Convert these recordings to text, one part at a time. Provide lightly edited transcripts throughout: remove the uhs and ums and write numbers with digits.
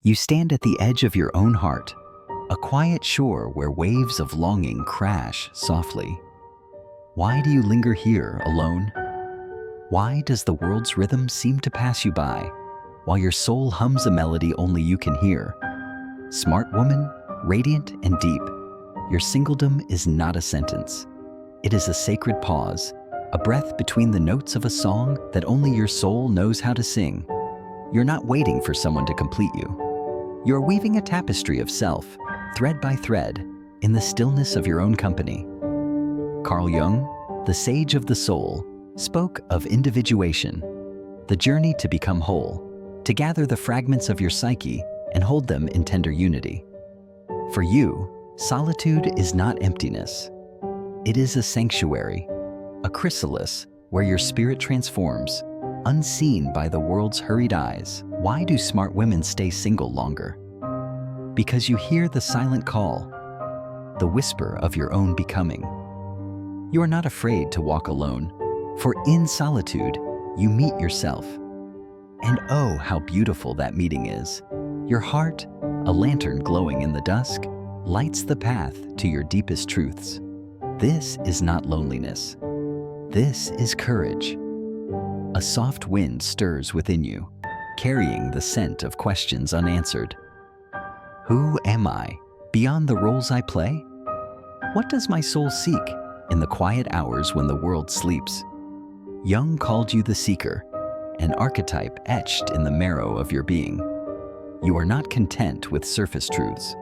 You stand at the edge of your own heart, a quiet shore where waves of longing crash softly. Why do you linger here alone? Why does the world's rhythm seem to pass you by, while your soul hums a melody only you can hear? Smart woman, radiant and deep, your singledom is not a sentence. It is a sacred pause, a breath between the notes of a song that only your soul knows how to sing. You're not waiting for someone to complete you. You're weaving a tapestry of self, thread by thread, in the stillness of your own company. Carl Jung, the sage of the soul, spoke of individuation, the journey to become whole, to gather the fragments of your psyche and hold them in tender unity. For you, solitude is not emptiness. It is a sanctuary, a chrysalis where your spirit transforms, unseen by the world's hurried eyes. Why do smart women stay single longer? Because you hear the silent call, the whisper of your own becoming. You are not afraid to walk alone, for in solitude, you meet yourself. And oh, how beautiful that meeting is. Your heart, a lantern glowing in the dusk, lights the path to your deepest truths. This is not loneliness. This is courage. A soft wind stirs within you, carrying the scent of questions unanswered. Who am I, beyond the roles I play? What does my soul seek in the quiet hours when the world sleeps? Jung called you the seeker, an archetype etched in the marrow of your being. You are not content with surface truths.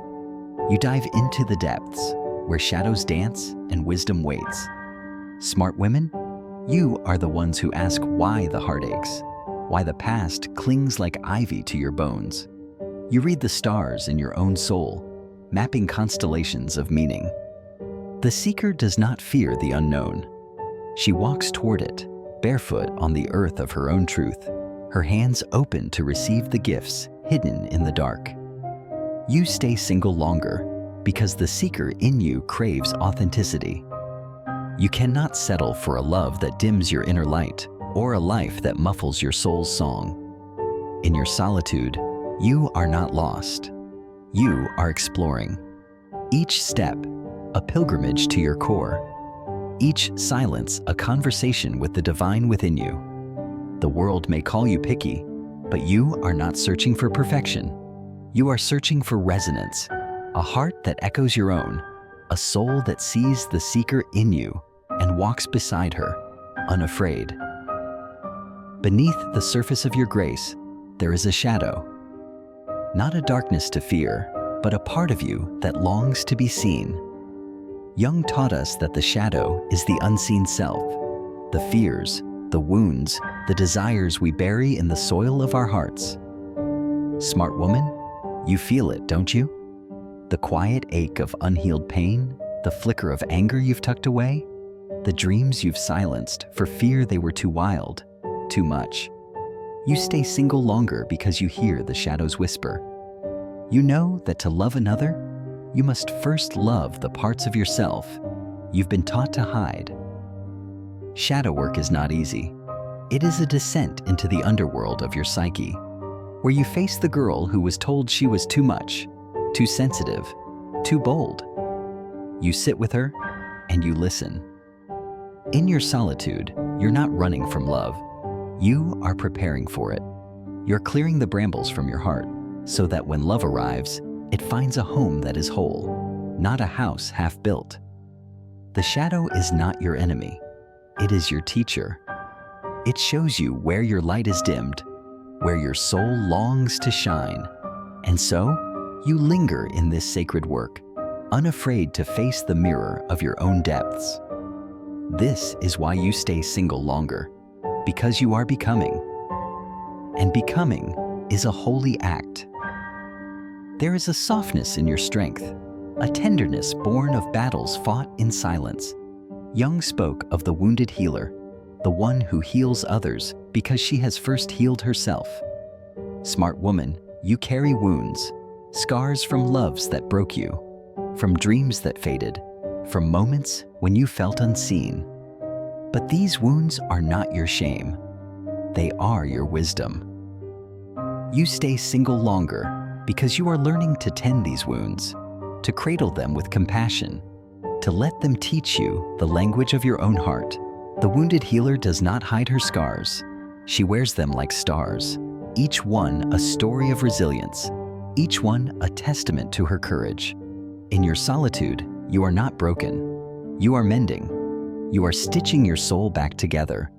You dive into the depths, where shadows dance and wisdom waits. Smart women, you are the ones who ask why the heart aches, why the past clings like ivy to your bones. You read the stars in your own soul, mapping constellations of meaning. The seeker does not fear the unknown. She walks toward it, barefoot on the earth of her own truth, her hands open to receive the gifts hidden in the dark. You stay single longer because the seeker in you craves authenticity. You cannot settle for a love that dims your inner light or a life that muffles your soul's song. In your solitude, you are not lost. You are exploring. Each step, a pilgrimage to your core. Each silence, a conversation with the divine within you. The world may call you picky, but you are not searching for perfection. You are searching for resonance, a heart that echoes your own, a soul that sees the seeker in you and walks beside her, unafraid. Beneath the surface of your grace, there is a shadow. Not a darkness to fear, but a part of you that longs to be seen. Jung taught us that the shadow is the unseen self, the fears, the wounds, the desires we bury in the soil of our hearts. Smart woman, you feel it, don't you? The quiet ache of unhealed pain, the flicker of anger you've tucked away, the dreams you've silenced for fear they were too wild, too much. You stay single longer because you hear the shadows whisper. You know that to love another, you must first love the parts of yourself you've been taught to hide. Shadow work is not easy. It is a descent into the underworld of your psyche, where you face the girl who was told she was too much, too sensitive, too bold. You sit with her and you listen. In your solitude, you're not running from love. You are preparing for it. You're clearing the brambles from your heart so that when love arrives, it finds a home that is whole, not a house half built. The shadow is not your enemy. It is your teacher. It shows you where your light is dimmed, where your soul longs to shine. And so, you linger in this sacred work, unafraid to face the mirror of your own depths. This is why you stay single longer, because you are becoming. And becoming is a holy act. There is a softness in your strength, a tenderness born of battles fought in silence. Jung spoke of the wounded healer, the one who heals others because she has first healed herself. Smart woman, you carry wounds, scars from loves that broke you, from dreams that faded, from moments when you felt unseen. But these wounds are not your shame. They are your wisdom. You stay single longer because you are learning to tend these wounds, to cradle them with compassion, to let them teach you the language of your own heart. The wounded healer does not hide her scars. She wears them like stars, each one a story of resilience, each one a testament to her courage. In your solitude, you are not broken. You are mending. You are stitching your soul back together,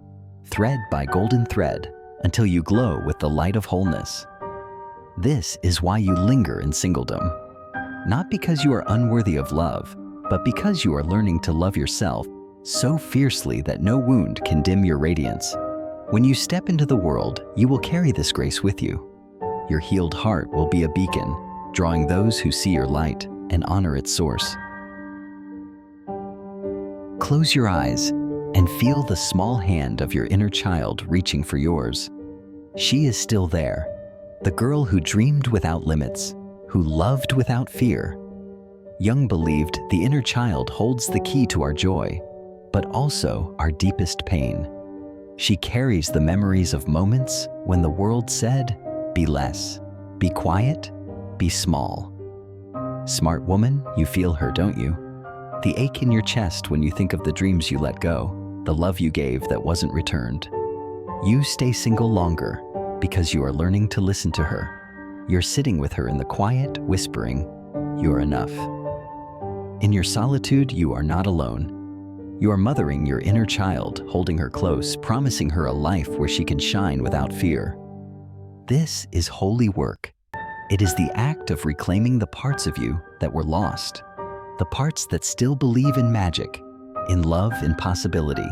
thread by golden thread, until you glow with the light of wholeness. This is why you linger in singledom. Not because you are unworthy of love, but because you are learning to love yourself so fiercely that no wound can dim your radiance. When you step into the world, you will carry this grace with you. Your healed heart will be a beacon, drawing those who see your light and honor its source. Close your eyes and feel the small hand of your inner child reaching for yours. She is still there, the girl who dreamed without limits, who loved without fear. Jung believed the inner child holds the key to our joy, but also our deepest pain. She carries the memories of moments when the world said, "Be less, be quiet, be small." Smart woman, you feel her, don't you? The ache in your chest when you think of the dreams you let go, the love you gave that wasn't returned. You stay single longer because you are learning to listen to her. You're sitting with her in the quiet, whispering, "You're enough." In your solitude, you are not alone. You are mothering your inner child, holding her close, promising her a life where she can shine without fear. This is holy work. It is the act of reclaiming the parts of you that were lost, the parts that still believe in magic, in love and possibility.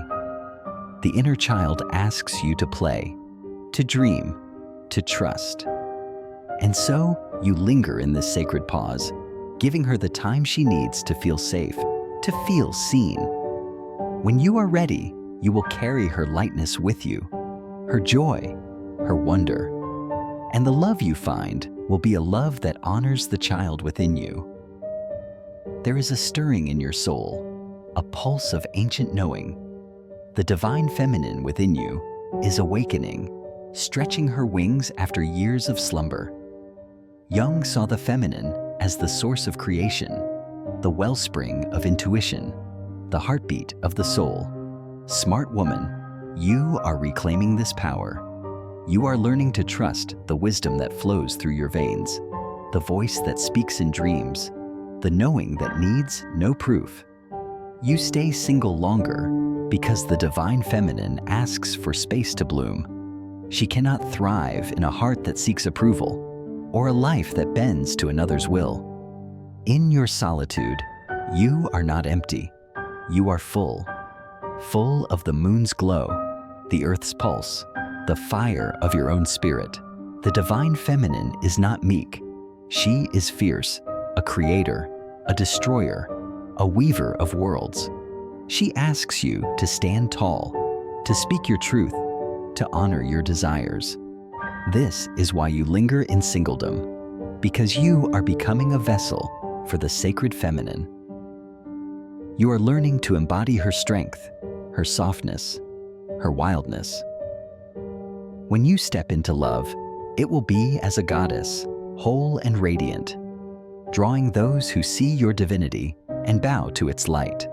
The inner child asks you to play, to dream, to trust. And so you linger in this sacred pause, giving her the time she needs to feel safe, to feel seen. When you are ready, you will carry her lightness with you, her joy, her wonder. And the love you find will be a love that honors the child within you. There is a stirring in your soul, a pulse of ancient knowing. The divine feminine within you is awakening, stretching her wings after years of slumber. Jung saw the feminine as the source of creation, the wellspring of intuition, the heartbeat of the soul. Smart woman, you are reclaiming this power. You are learning to trust the wisdom that flows through your veins, the voice that speaks in dreams, the knowing that needs no proof. You stay single longer because the divine feminine asks for space to bloom. She cannot thrive in a heart that seeks approval or a life that bends to another's will. In your solitude, you are not empty. You are full, full of the moon's glow, the earth's pulse, the fire of your own spirit. The divine feminine is not meek. She is fierce, a creator, a destroyer, a weaver of worlds. She asks you to stand tall, to speak your truth, to honor your desires. This is why you linger in singledom, because you are becoming a vessel for the sacred feminine. You are learning to embody her strength, her softness, her wildness. When you step into love, it will be as a goddess, whole and radiant, drawing those who see your divinity and bow to its light.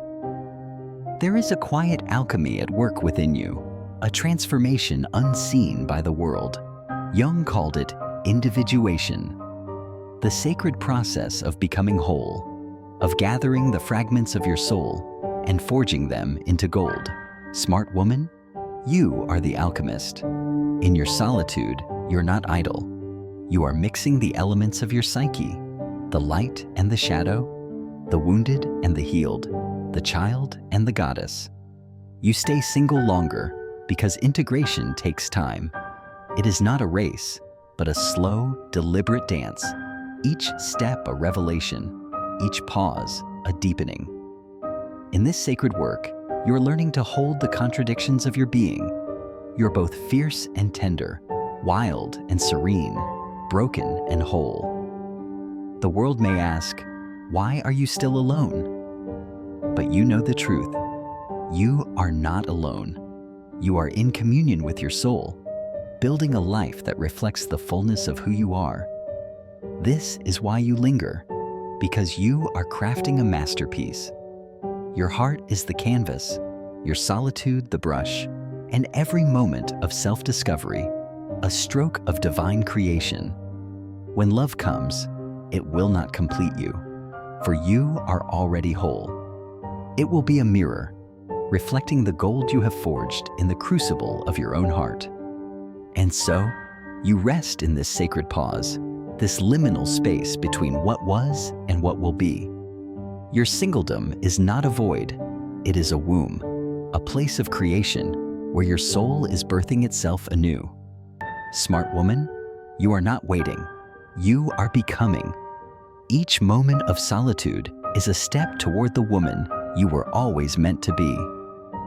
There is a quiet alchemy at work within you, a transformation unseen by the world. Jung called it individuation, the sacred process of becoming whole, of gathering the fragments of your soul and forging them into gold. Smart woman, you are the alchemist. In your solitude, you're not idle. You are mixing the elements of your psyche, the light and the shadow, the wounded and the healed, the child and the goddess. You stay single longer because integration takes time. It is not a race, but a slow, deliberate dance. Each step a revelation, each pause a deepening. In this sacred work, you're learning to hold the contradictions of your being. You're both fierce and tender, wild and serene, broken and whole. The world may ask, why are you still alone? But you know the truth. You are not alone. You are in communion with your soul, building a life that reflects the fullness of who you are. This is why you linger, because you are crafting a masterpiece. Your heart is the canvas, your solitude the brush, and every moment of self-discovery, a stroke of divine creation. When love comes, it will not complete you, for you are already whole. It will be a mirror, reflecting the gold you have forged in the crucible of your own heart. And so, you rest in this sacred pause, this liminal space between what was and what will be. Your singledom is not a void, it is a womb, a place of creation where your soul is birthing itself anew. Smart woman, you are not waiting, you are becoming. Each moment of solitude is a step toward the woman you were always meant to be.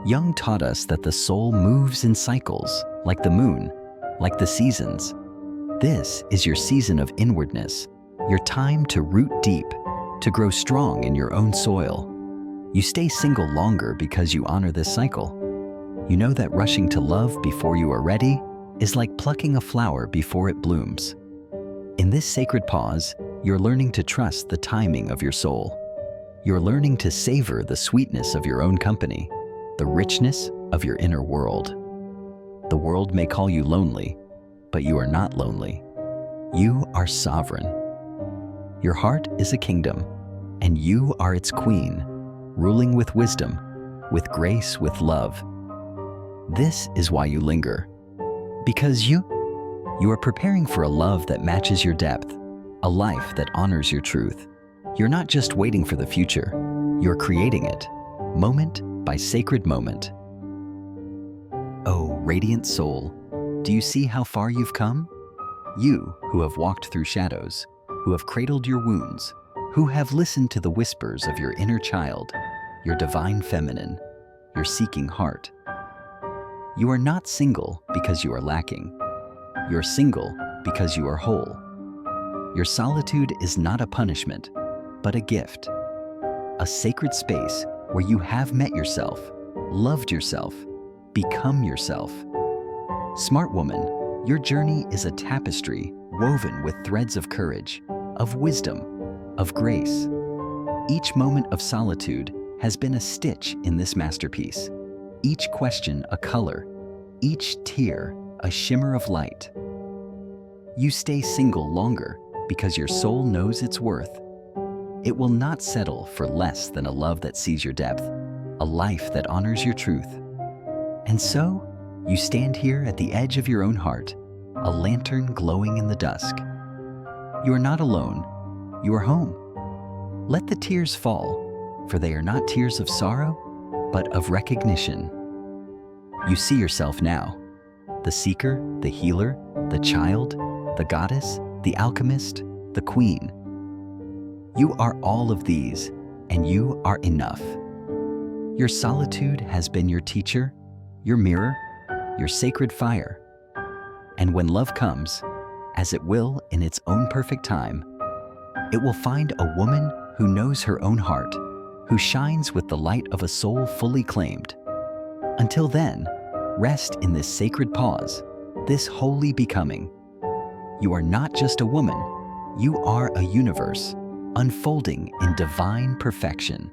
Jung taught us that the soul moves in cycles, like the moon, like the seasons. This is your season of inwardness, your time to root deep, to grow strong in your own soil. You stay single longer because you honor this cycle. You know that rushing to love before you are ready is like plucking a flower before it blooms. In this sacred pause, you're learning to trust the timing of your soul. You're learning to savor the sweetness of your own company, the richness of your inner world. The world may call you lonely, but you are not lonely. You are sovereign. Your heart is a kingdom, and you are its queen, ruling with wisdom, with grace, with love. This is why you linger, because you are preparing for a love that matches your depth, a life that honors your truth. You're not just waiting for the future, you're creating it, moment by sacred moment. Oh, radiant soul, do you see how far you've come? You who have walked through shadows, who have cradled your wounds, who have listened to the whispers of your inner child, your divine feminine, your seeking heart. You are not single because you are lacking. You're single because you are whole. Your solitude is not a punishment, but a gift. A sacred space where you have met yourself, loved yourself, become yourself. Smart woman, your journey is a tapestry woven with threads of courage, of wisdom, of grace. Each moment of solitude has been a stitch in this masterpiece. Each question a color, each tear a shimmer of light. You stay single longer because your soul knows its worth. It will not settle for less than a love that sees your depth, a life that honors your truth. And so, you stand here at the edge of your own heart, a lantern glowing in the dusk. You are not alone, you are home. Let the tears fall, for they are not tears of sorrow, but of recognition. You see yourself now, the seeker, the healer, the child, the goddess, the alchemist, the queen. You are all of these, and you are enough. Your solitude has been your teacher, your mirror, your sacred fire. And when love comes, as it will in its own perfect time, it will find a woman who knows her own heart, who shines with the light of a soul fully claimed. Until then, rest in this sacred pause, this holy becoming. You are not just a woman, you are a universe, unfolding in divine perfection.